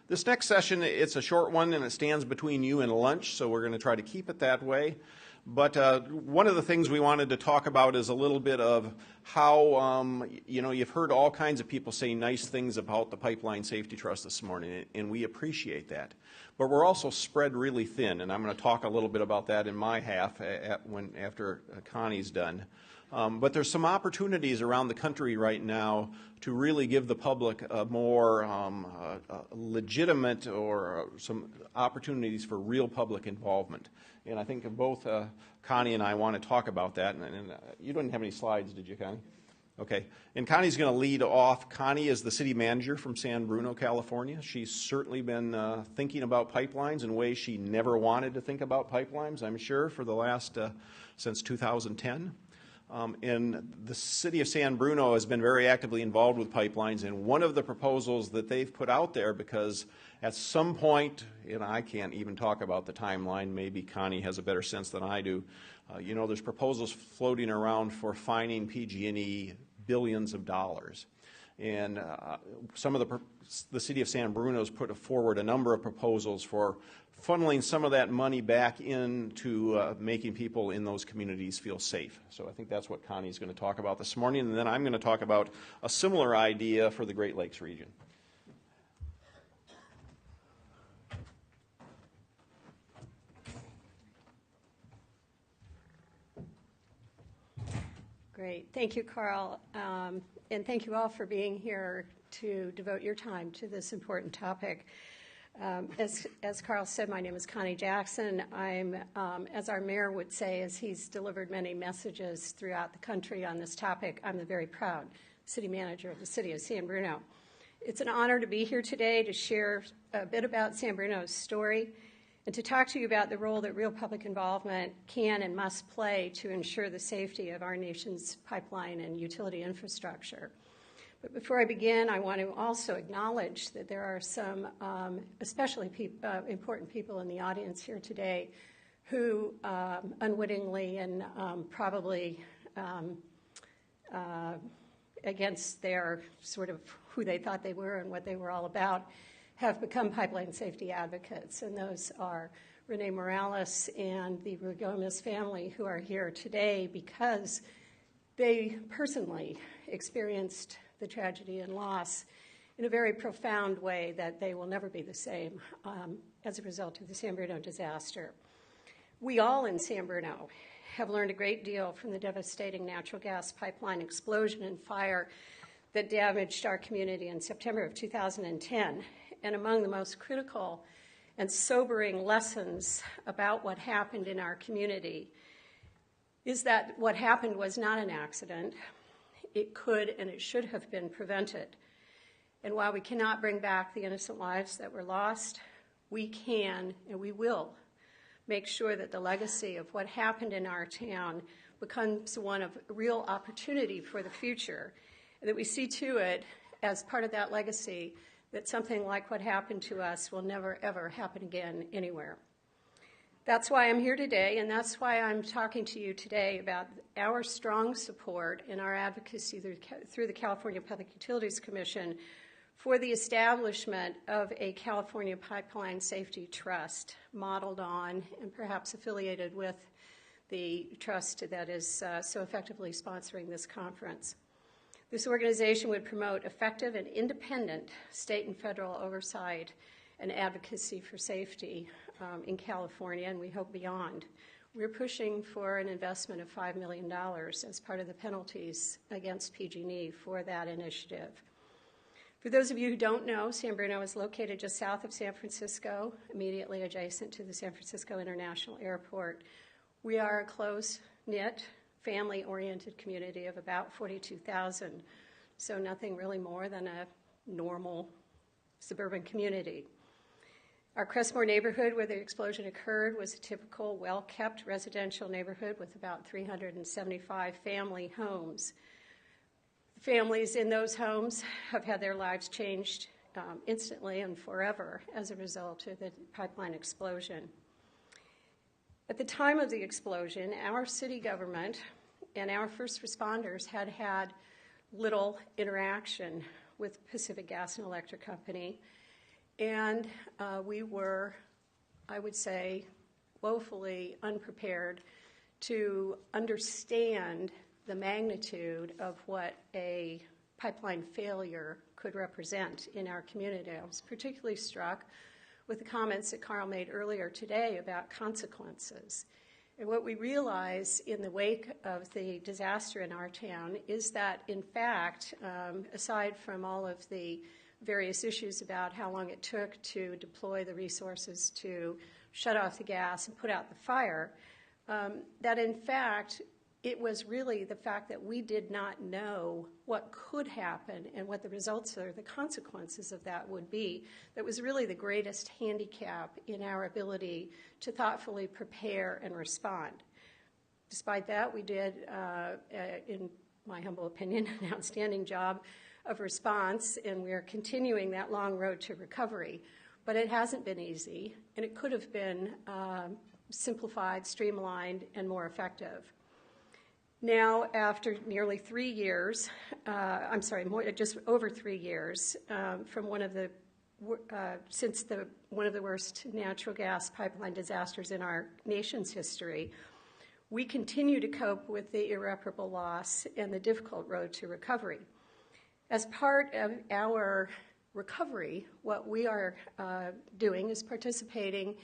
This next session, it's a short one and it stands between you and lunch, so we're going to try to keep it that way. But one of the things we wanted to talk about is a little bit of how, you've heard all kinds of people say nice things about the Pipeline Safety Trust this morning, and we appreciate that. But we're also spread really thin, and I'm going to talk a little bit about that in my half after Connie's done. But there's some opportunities around the country right now to really give the public a more legitimate or some opportunities for real public involvement. And I think both Connie and I want to talk about that. And you didn't have any slides, did you, Connie? Okay. And Connie's going to lead off. Connie is the city manager from San Bruno, California. She's certainly been thinking about pipelines in ways she never wanted to think about pipelines, I'm sure, for the last, since 2010. And the city of San Bruno has been very actively involved with pipelines, and one of the proposals that they've put out there, because at some point, and I can't even talk about the timeline, maybe Connie has a better sense than I do, there's proposals floating around for fining PG&E billions of dollars. And some of the city of San Bruno has put forward a number of proposals for funneling some of that money back into making people in those communities feel safe. So I think that's what Connie's going to talk about this morning, and then I'm going to talk about a similar idea for the Great Lakes region. Great. Thank you, Carl, and thank you all for being here to devote your time to this important topic. As Carl said, my name is Connie Jackson. I'm, as our mayor would say, as he's delivered many messages throughout the country on this topic, I'm the very proud city manager of the city of San Bruno. It's an honor to be here today to share a bit about San Bruno's story and to talk to you about the role that real public involvement can and must play to ensure the safety of our nation's pipeline and utility infrastructure. But before I begin, I want to also acknowledge that there are some especially important people in the audience here today who unwittingly and probably against their sort of who they thought they were and what they were all about, have become pipeline safety advocates. And those are Renee Morales and the Rugomas family, who are here today because they personally experienced the tragedy and loss in a very profound way that they will never be the same as a result of the San Bruno disaster. We all in San Bruno have learned a great deal from the devastating natural gas pipeline explosion and fire that damaged our community in September of 2010. And among the most critical and sobering lessons about what happened in our community is that what happened was not an accident. It could and it should have been prevented. And while we cannot bring back the innocent lives that were lost, we can and we will make sure that the legacy of what happened in our town becomes one of real opportunity for the future, and that we see to it as part of that legacy that something like what happened to us will never, ever happen again anywhere. That's why I'm here today, and that's why I'm talking to you today about our strong support and our advocacy through the California Public Utilities Commission for the establishment of a California Pipeline Safety Trust modeled on and perhaps affiliated with the trust that is so effectively sponsoring this conference. This organization would promote effective and independent state and federal oversight and advocacy for safety in California, and we hope beyond. We're pushing for an investment of $5 million as part of the penalties against PG&E for that initiative. For those of you who don't know, San Bruno is located just south of San Francisco, immediately adjacent to the San Francisco International Airport. We are a close-knit, family-oriented community of about 42,000, so nothing really more than a normal suburban community. Our Crestmore neighborhood, where the explosion occurred, was a typical, well-kept residential neighborhood with about 375 family homes. Families in those homes have had their lives changed instantly and forever as a result of the pipeline explosion. At the time of the explosion, our city government and our first responders had had little interaction with Pacific Gas and Electric Company, And we were, I would say, woefully unprepared to understand the magnitude of what a pipeline failure could represent in our community. I was particularly struck with the comments that Carl made earlier today about consequences. And what we realize in the wake of the disaster in our town is that, in fact, aside from all of the various issues about how long it took to deploy the resources to shut off the gas and put out the fire, that in fact it was really the fact that we did not know what could happen and what the results or the consequences of that would be that was really the greatest handicap in our ability to thoughtfully prepare and respond. Despite that, we did, in my humble opinion, an outstanding job of response, and we are continuing that long road to recovery. But it hasn't been easy, and it could have been simplified, streamlined, and more effective. Now, after nearly 3 years, just over 3 years, from one of the worst natural gas pipeline disasters in our nation's history, we continue to cope with the irreparable loss and the difficult road to recovery. As part of our recovery, what we are doing is participating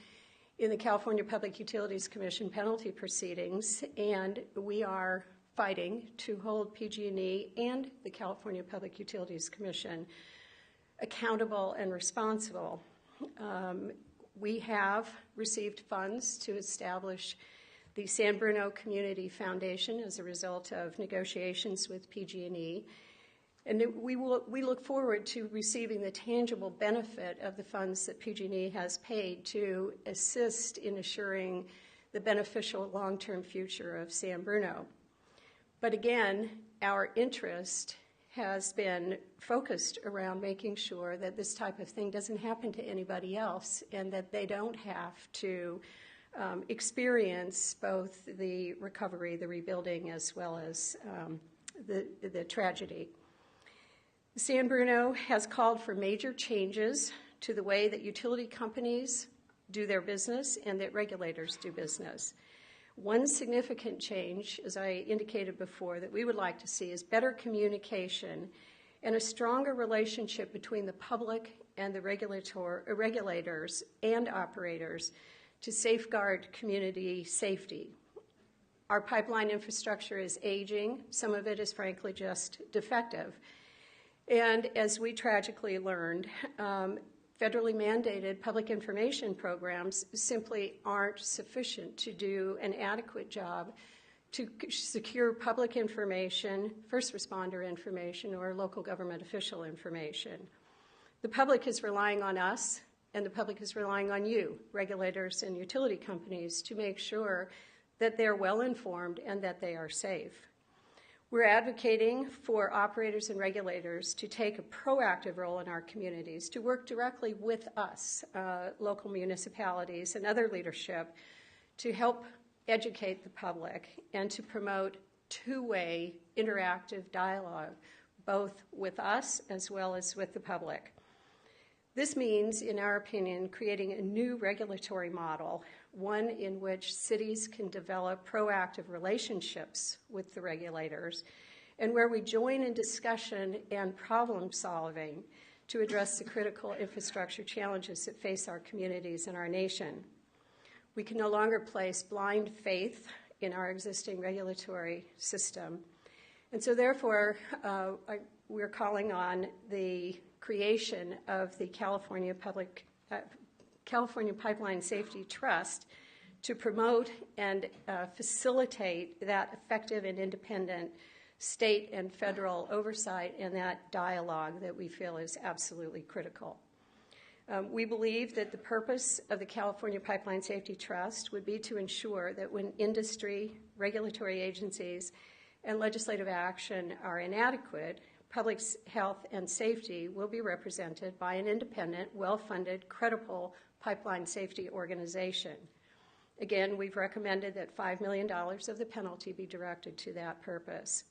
in the California Public Utilities Commission penalty proceedings, and we are fighting to hold PG&E and the California Public Utilities Commission accountable and responsible. We have received funds to establish the San Bruno Community Foundation as a result of negotiations with PG&E. And we look forward to receiving the tangible benefit of the funds that PG&E has paid to assist in assuring the beneficial long-term future of San Bruno. But again, our interest has been focused around making sure that this type of thing doesn't happen to anybody else and that they don't have to experience both the recovery, the rebuilding, as well as the tragedy. San Bruno has called for major changes to the way that utility companies do their business and that regulators do business. One significant change, as I indicated before, that we would like to see is better communication and a stronger relationship between the public and the regulators and operators to safeguard community safety. Our pipeline infrastructure is aging. Some of it is frankly just defective. And as we tragically learned, federally mandated public information programs simply aren't sufficient to do an adequate job to secure public information, first responder information, or local government official information. The public is relying on us, and the public is relying on you, regulators and utility companies, to make sure that they're well informed and that they are safe. We're advocating for operators and regulators to take a proactive role in our communities, to work directly with us, local municipalities and other leadership, to help educate the public and to promote two-way interactive dialogue, both with us as well as with the public. This means, in our opinion, creating a new regulatory model, one in which cities can develop proactive relationships with the regulators, and where we join in discussion and problem solving to address the critical infrastructure challenges that face our communities and our nation. We can no longer place blind faith in our existing regulatory system. And so therefore, we're calling on the creation of the California Pipeline Safety Trust to promote and facilitate that effective and independent state and federal oversight and that dialogue that we feel is absolutely critical. We believe that the purpose of the California Pipeline Safety Trust would be to ensure that when industry, regulatory agencies, and legislative action are inadequate, public health and safety will be represented by an independent, well-funded, credible pipeline safety organization. Again, we've recommended that $5 million of the penalty be directed to that purpose.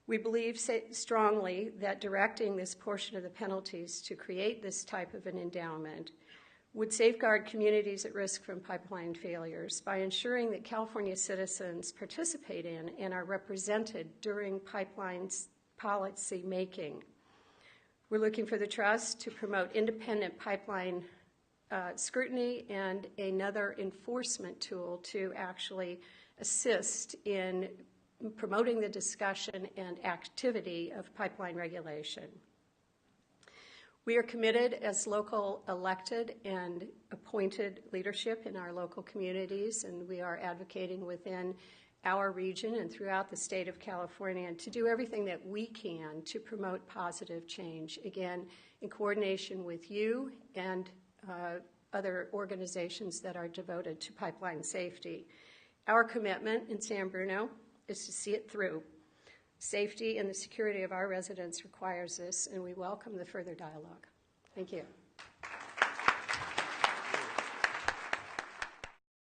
We believe strongly that directing this portion of the penalties to create this type of an endowment would safeguard communities at risk from pipeline failures by ensuring that California citizens participate in and are represented during pipelines policy making. We're looking for the trust to promote independent pipeline scrutiny and another enforcement tool to actually assist in promoting the discussion and activity of pipeline regulation. We are committed as local elected and appointed leadership in our local communities, and we are advocating within our region and throughout the state of California to do everything that we can to promote positive change, again, in coordination with you and other organizations that are devoted to pipeline safety. Our commitment in San Bruno is to see it through. Safety and the security of our residents requires this, and we welcome the further dialogue. Thank you.